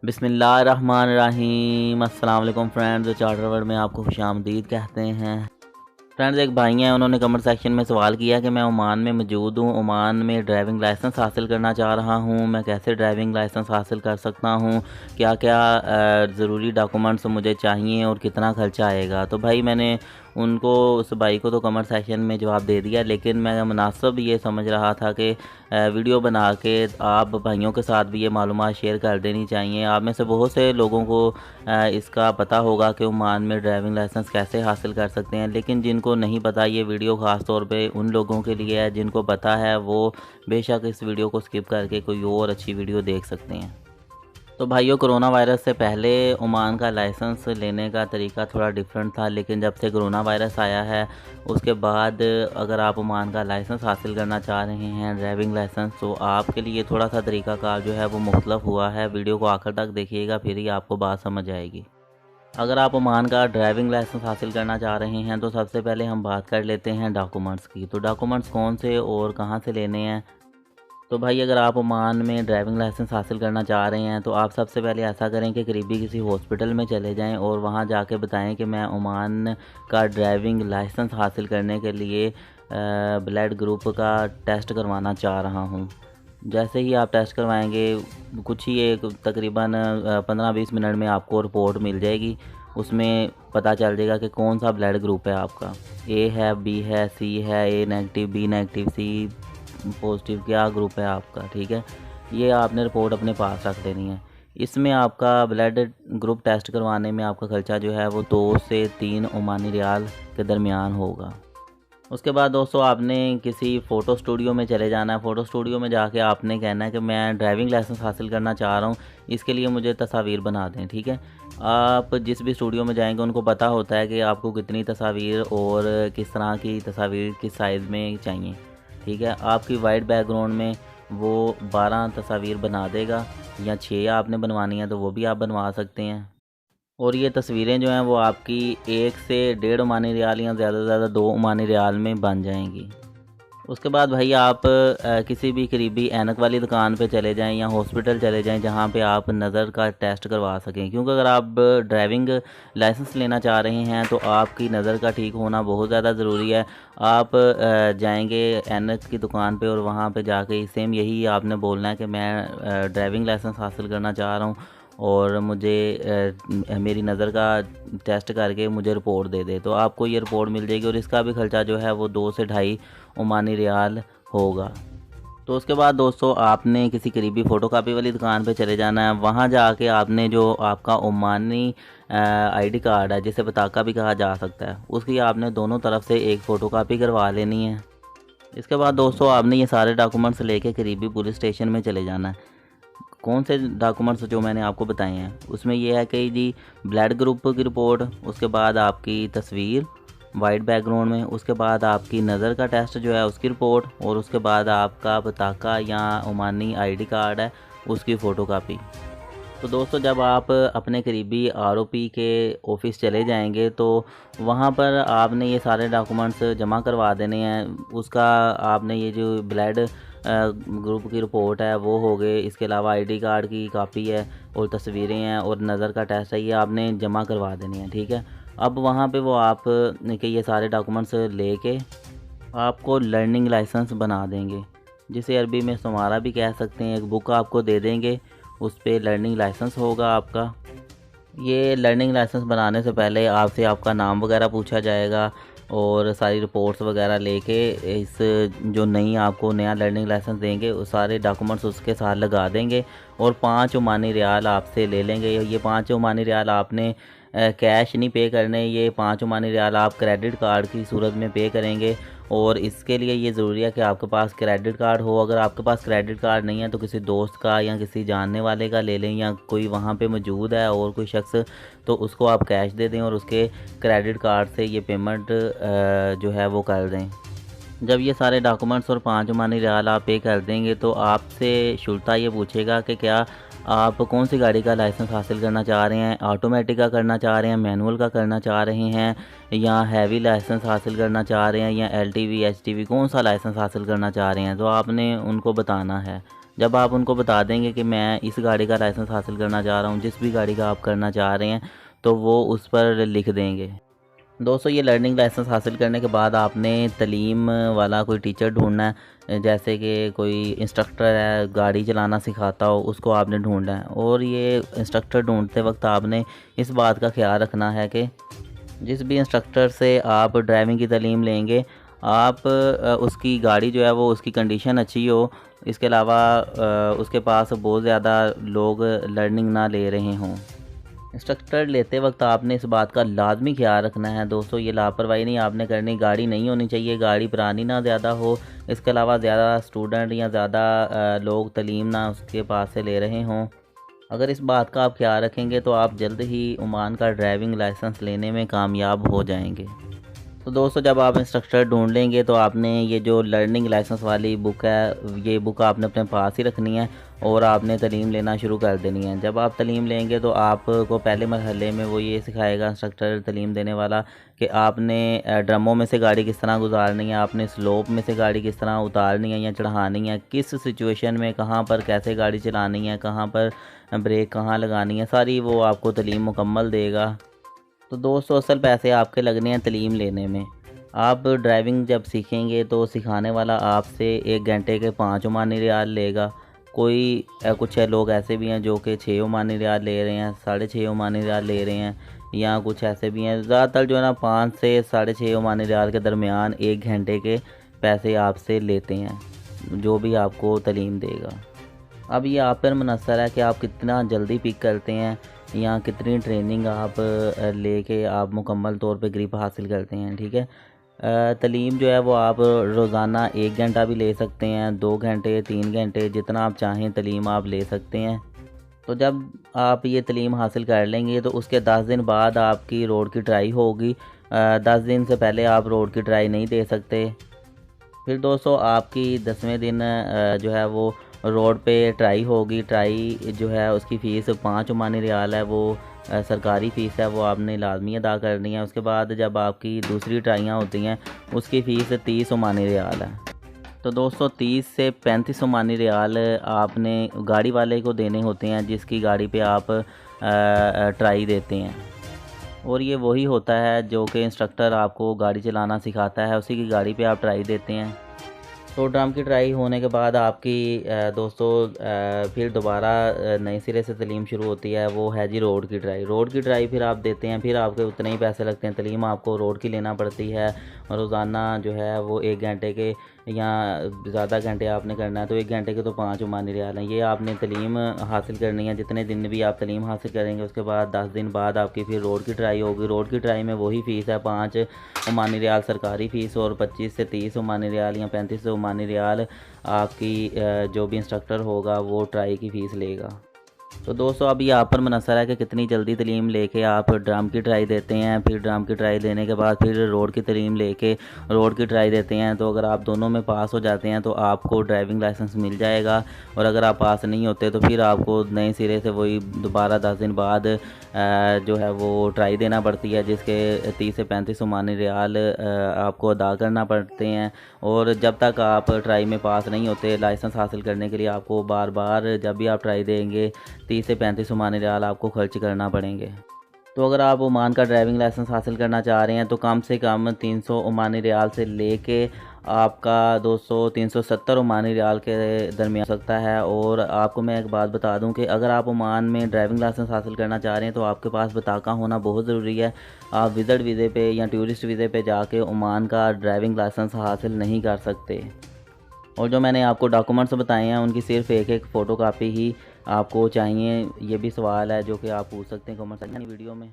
बिस्मिल्लाहिर्रहमानिर्रहीम। अस्सलाम वालेकुम फ्रेंड्स, चार्टर वर्ल्ड में आपको खुशामदीद कहते हैं। फ्रेंड्स, एक भाई हैं, उन्होंने कमेंट सेक्शन में सवाल किया कि मैं ओमान में मौजूद हूँ, ओमान में ड्राइविंग लाइसेंस हासिल करना चाह रहा हूँ, मैं कैसे ड्राइविंग लाइसेंस हासिल कर सकता हूँ, क्या क्या ज़रूरी डॉक्यूमेंट्स मुझे चाहिए और कितना खर्चा आएगा। तो भाई मैंने उनको, उस भाई को तो कमेंट सेक्शन में जवाब दे दिया, लेकिन मैं मुनासिब ये समझ रहा था कि वीडियो बना के आप भाइयों के साथ भी ये मालूमात शेयर कर देनी चाहिए। आप में से बहुत से लोगों को इसका पता होगा कि ओमान में ड्राइविंग लाइसेंस कैसे हासिल कर सकते हैं, लेकिन जिनको नहीं पता, ये वीडियो ख़ास तौर पे उन लोगों के लिए है। जिनको पता है वो बेशक इस वीडियो को स्किप करके कोई और अच्छी वीडियो देख सकते हैं। तो भाइयों, कोरोना वायरस से पहले ओमान का लाइसेंस लेने का तरीका थोड़ा डिफरेंट था, लेकिन जब से कोरोना वायरस आया है उसके बाद अगर आप ओमान का लाइसेंस हासिल करना चाह रहे हैं, ड्राइविंग लाइसेंस, तो आपके लिए थोड़ा सा तरीक़ाकार जो है वो मुख्तलिफ हुआ है। वीडियो को आखिर तक देखिएगा, फिर ही आपको बात समझ आएगी। अगर आप ओमान का ड्राइविंग लाइसेंस हासिल करना चाह रहे हैं तो सबसे पहले हम बात कर लेते हैं डॉक्यूमेंट्स की। तो डॉक्यूमेंट्स कौन से और कहाँ से लेने हैं। तो भाई, अगर आप ओमान में ड्राइविंग लाइसेंस हासिल करना चाह रहे हैं तो आप सबसे पहले ऐसा करें कि करीबी किसी हॉस्पिटल में चले जाएं और वहां जाके बताएं कि मैं ओमान का ड्राइविंग लाइसेंस हासिल करने के लिए ब्लड ग्रुप का टेस्ट करवाना चाह रहा हूं। जैसे ही आप टेस्ट करवाएंगे, कुछ ही एक तकरीबन 15-20 मिनट में आपको रिपोर्ट मिल जाएगी। उसमें पता चल जाएगा कि कौन सा ब्लड ग्रुप है आपका, ए है, बी है, सी है, ए नेगेटिव, बी नेगेटिव, सी पॉजिटिव, क्या ग्रुप है आपका। ठीक है, ये आपने रिपोर्ट अपने पास रख लेनी है। इसमें आपका ब्लड ग्रुप टेस्ट करवाने में आपका ख़र्चा जो है वो 2 से 3 ओमानी रियाल के दरमियान होगा। उसके बाद दोस्तों, आपने किसी फ़ोटो स्टूडियो में चले जाना है। फ़ोटो स्टूडियो में जाके आपने कहना है कि मैं ड्राइविंग लाइसेंस हासिल करना चाह रहा हूँ, इसके लिए मुझे तस्वीर बना दें। ठीक है, आप जिस भी स्टूडियो में जाएंगे उनको पता होता है कि आपको कितनी तस्वीर और किस तरह की तस्वीर किस साइज़ में चाहिए। ठीक है, आपकी वाइट बैकग्राउंड में वो 12 तस्वीर बना देगा, या 6 आपने बनवानी है तो वो भी आप बनवा सकते हैं। और ये तस्वीरें जो हैं वो आपकी 1 से 1.5 ओमानी रियाल या ज़्यादा से ज़्यादा 2 ओमानी रियाल में बन जाएंगी। उसके बाद भाई, आप किसी भी करीबी ऐनक वाली दुकान पे चले जाएं या हॉस्पिटल चले जाएं जहां पे आप नज़र का टेस्ट करवा सकें, क्योंकि अगर आप ड्राइविंग लाइसेंस लेना चाह रहे हैं तो आपकी नज़र का ठीक होना बहुत ज़्यादा ज़रूरी है। आप जाएंगे ऐनक की दुकान पे और वहां पे जाके सेम यही आपने बोलना है कि मैं ड्राइविंग लाइसेंस हासिल करना चाह रहा हूँ और मुझे मेरी नज़र का टेस्ट करके मुझे रिपोर्ट दे दे। तो आपको ये रिपोर्ट मिल जाएगी और इसका भी ख़र्चा जो है वो 2 से 2.5 ओमानी रियाल होगा। तो उसके बाद दोस्तों, आपने किसी करीबी फ़ोटोकॉपी वाली दुकान पे चले जाना है। वहाँ जाके आपने जो आपका ओमानी आईडी कार्ड है, जिसे पताका भी कहा जा सकता है, उसकी आपने दोनों तरफ से एक फ़ोटोकॉपी करवा लेनी है। इसके बाद दोस्तों, आपने ये सारे डॉक्यूमेंट्स लेके करीबी पुलिस स्टेशन में चले जाना है। कौन से डॉक्यूमेंट्स जो मैंने आपको बताए हैं उसमें ये है कि जी, ब्लड ग्रुप की रिपोर्ट, उसके बाद आपकी तस्वीर वाइट बैकग्राउंड में, उसके बाद आपकी नज़र का टेस्ट जो है उसकी रिपोर्ट, और उसके बाद आपका पताका या ओमानी आईडी कार्ड है उसकी फ़ोटोकॉपी। तो दोस्तों, जब आप अपने करीबी आरओपी के ऑफिस चले जाएंगे तो वहाँ पर आपने ये सारे डॉक्यूमेंट्स जमा करवा देने हैं। उसका आपने ये जो ब्लड ग्रुप की रिपोर्ट है वो हो गए, इसके अलावा आईडी कार्ड की कापी है और तस्वीरें हैं और नज़र का टेस्ट है, ये आपने जमा करवा देनी है। ठीक है, अब वहाँ पे वो आप के ये सारे डॉक्यूमेंट्स लेके आपको लर्निंग लाइसेंस बना देंगे, जिसे अरबी में सुमारा भी कह सकते हैं। एक बुक आपको दे देंगे, उस पर लर्निंग लाइसेंस होगा आपका। ये लर्निंग लाइसेंस बनाने से पहले आपसे आपका नाम वगैरह पूछा जाएगा और सारी रिपोर्ट्स वगैरह लेके इस जो नई आपको नया लर्निंग लाइसेंस देंगे वो सारे डॉक्यूमेंट्स उसके साथ लगा देंगे और 5 ओमानी रियाल आपसे ले लेंगे। ये 5 ओमानी रियाल आपने कैश नहीं पे करने, ये 5 ओमानी रियाल आप क्रेडिट कार्ड की सूरत में पे करेंगे। और इसके लिए ये ज़रूरी है कि आपके पास क्रेडिट कार्ड हो। अगर आपके पास क्रेडिट कार्ड नहीं है तो किसी दोस्त का या किसी जानने वाले का ले लें, या कोई वहाँ पे मौजूद है और कोई शख्स, तो उसको आप कैश दे दें और उसके क्रेडिट कार्ड से ये पेमेंट जो है वो कर दें। जब ये सारे डॉक्यूमेंट्स और 5 ओमानी रियाल आप पे कर देंगे तो आपसे शुल्ता ये पूछेगा कि क्या आप कौन सी गाड़ी का लाइसेंस हासिल करना चाह रहे हैं, ऑटोमेटिक का करना चाह रहे हैं, मैनुअल का करना चाह रहे हैं, या हैवी लाइसेंस हासिल करना चाह रहे हैं, या एलटीवी एचटीवी कौन सा लाइसेंस हासिल करना चाह रहे हैं। तो आपने उनको बताना है। जब आप उनको बता देंगे कि मैं इस गाड़ी का लाइसेंस हासिल करना चाह रहा हूँ, जिस भी गाड़ी का आप करना चाह रहे हैं, तो वो उस पर लिख देंगे। दोस्तों ये लर्निंग लाइसेंस हासिल करने के बाद आपने तलीम वाला कोई टीचर ढूंढना है, जैसे कि कोई इंस्ट्रक्टर है गाड़ी चलाना सिखाता हो, उसको आपने ढूंढना है। और ये इंस्ट्रक्टर ढूंढते वक्त आपने इस बात का ख्याल रखना है कि जिस भी इंस्ट्रक्टर से आप ड्राइविंग की तालीम लेंगे, आप उसकी गाड़ी जो है वो उसकी कंडीशन अच्छी हो। इसके अलावा उसके पास बहुत ज़्यादा लोग लर्निंग ना ले रहे हों। इंस्ट्रक्टर लेते वक्त आपने इस बात का लाजमी ख्याल रखना है दोस्तों, ये लापरवाही नहीं आपने करनी। गाड़ी नहीं होनी चाहिए, गाड़ी पुरानी ना ज़्यादा हो। इसके अलावा ज़्यादा स्टूडेंट या ज़्यादा लोग तालीम ना उसके पास से ले रहे हों। अगर इस बात का आप ख्याल रखेंगे तो आप जल्द ही ओमान का ड्राइविंग लाइसेंस लेने में कामयाब हो जाएंगे। तो दोस्तों जब आप इंस्ट्रक्टर ढूंढ लेंगे तो आपने ये जो लर्निंग लाइसेंस वाली बुक है, ये बुक आपने अपने पास ही रखनी है और आपने तालीम लेना शुरू कर देनी है। जब आप तालीम लेंगे तो आपको पहले मरहले में वो ये सिखाएगा इंस्ट्रक्टर तालीम देने वाला कि आपने ड्रमों में से गाड़ी किस तरह गुजारनी है, आपने स्लोप में से गाड़ी किस तरह उतारनी है या चढ़ानी है, किस सिचुएशन में कहाँ पर कैसे गाड़ी चलानी है, कहाँ पर ब्रेक कहाँ लगानी है, सारी वो आपको तालीम मुकम्मल देगा। तो दोस्तों असल पैसे आपके लगने हैं तालीम लेने में। आप ड्राइविंग जब सीखेंगे तो सिखाने वाला आपसे 1 घंटे के 5 ओमानी रियाल लेगा। कोई कुछ लोग ऐसे भी हैं जो कि 6 ओमानी रियाल ले रहे हैं, 6.5 ओमानी रियाल ले रहे हैं, या कुछ ऐसे भी हैं। ज़्यादातर जो है ना 5 से 6.5 ओमानी रियाल के दरमियान 1 घंटे के पैसे आपसे लेते हैं, जो भी आपको तालीम देगा। अब ये आप पर मुनहसर है कि आप कितना जल्दी पिक करते हैं या कितनी ट्रेनिंग आप लेके आप मुकम्मल तौर पे ग्रिप हासिल करते हैं। ठीक है, तालीम जो है वो आप रोज़ाना 1 घंटा भी ले सकते हैं, 2 घंटे, 3 घंटे, जितना आप चाहें तालीम आप ले सकते हैं। तो जब आप ये तालीम हासिल कर लेंगे तो उसके 10 दिन बाद आपकी रोड की ट्राई होगी। 10 दिन से पहले आप रोड की ट्राई नहीं दे सकते। फिर दोस्तों आपकी 10वें दिन जो है वो रोड पे ट्राई होगी। ट्राई जो है उसकी फ़ीस 5 ओमानी रियाल है, वो सरकारी फ़ीस है, वो आपने लाजमी अदा करनी है। उसके बाद जब आपकी दूसरी ट्राइयाँ होती हैं उसकी फ़ीस 30 ओमानी रियाल है। तो दोस्तों 30 से 35 ओमानी रियाल आपने गाड़ी वाले को देने होते हैं जिसकी गाड़ी पे आप ट्राई देते हैं। और ये वही होता है जो कि इंस्ट्रक्टर आपको गाड़ी चलाना सिखाता है, उसी की गाड़ी पे आप ट्राई देते हैं। तो ड्रम की ट्राई होने के बाद आपकी दोस्तों फिर दोबारा नए सिरे से तालीम शुरू होती है, वो है जी रोड की ट्राई। रोड की ट्राई फिर आप देते हैं, फिर आपके उतने ही पैसे लगते हैं। तालीम आपको रोड की लेना पड़ती है रोज़ाना जो है वो 1 घंटे के या ज़्यादा घंटे आपने करना है तो 1 घंटे के तो 5 ओमानी रियाल हैं। ये आपने तालीम हासिल करनी है, जितने दिन भी आप तालीम हासिल करेंगे उसके बाद 10 दिन बाद आपकी फिर रोड की ट्राई होगी। रोड की ट्राई में वही फ़ीस है 5 ओमानी रियाल सरकारी फ़ीस और 25 से 30 ओमानी रियाल या 35 ओमानी रियाल आपकी जो भी इंस्ट्रक्टर होगा वो ट्राई की फ़ीस लेगा। तो दोस्तों अब ये आप पर मुनहसर है कि कितनी जल्दी तालीम लेके आप ड्रम की ट्राई देते हैं, फिर ड्रम की ट्राई देने के बाद फिर रोड की तालीम लेके रोड की ट्राई देते हैं। तो अगर आप दोनों में पास हो जाते हैं तो आपको ड्राइविंग लाइसेंस मिल जाएगा, और अगर आप पास नहीं होते तो फिर आपको नए सिरे से वही दोबारा 10 दिन बाद जो है वो ट्राई देना पड़ती है, जिसके 30 से 35 ओमानी रियाल आपको अदा करना पड़ते हैं। और जब तक आप ट्राई में पास नहीं होते, लाइसेंस हासिल करने के लिए आपको बार बार जब भी आप ट्राई देंगे 30 से 35 ओमानी रियाल आपको खर्च करना पड़ेंगे। तो अगर आप ओमान का ड्राइविंग लाइसेंस हासिल करना चाह रहे हैं तो कम से कम 300 ओमानी रियाल से लेके आपका 370 ओमानी रियाल के दरमियान हो सकता है। और आपको मैं एक बात बता दूं कि अगर आप ओमान में ड्राइविंग लाइसेंस हासिल करना चाह रहे हैं तो आपके पास बताका होना बहुत ज़रूरी है। आप विज़िट वीज़े पे या टूरिस्ट वीज़े पे जाके ओमान का ड्राइविंग लाइसेंस हासिल नहीं कर सकते। और जो मैंने आपको डॉक्यूमेंट्स बताए हैं उनकी सिर्फ एक फ़ोटो कापी ही आपको चाहिए। ये भी सवाल है जो कि आप पूछ सकते हैं कमेंट सेक्शन वीडियो में।